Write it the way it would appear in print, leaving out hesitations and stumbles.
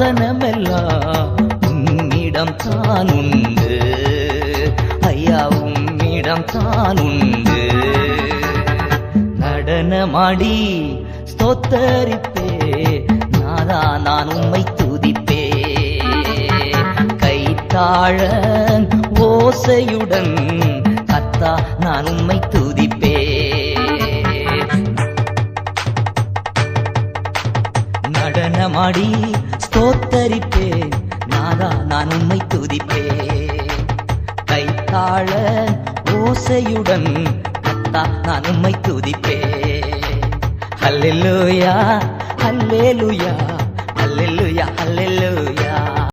சிங்காசனமெல்லாம் உம்மிடம் தான் உண்டு ஐயா, உம்மிடம் தான் உண்டு. நடனமாடி ஸ்தோத்தரிப்பே நாதா, நான் உம்மை துதிப்பே. கைத்தாழ ஓசையுடன் கர்த்தா, நான் உம்மை துதிப்பே. நடனமாடி ஸ்தோத்தரிப்பே நாதா, நான் உம்மை துதிப்பே. கைத்தாழ ஓசையுடன் கர்த்தா, நான் உம்மை துதிப்பே. ஹல்லேலூயா ஹல்லேலூயா ஹல்லேலூயா ஹல்லேலூயா.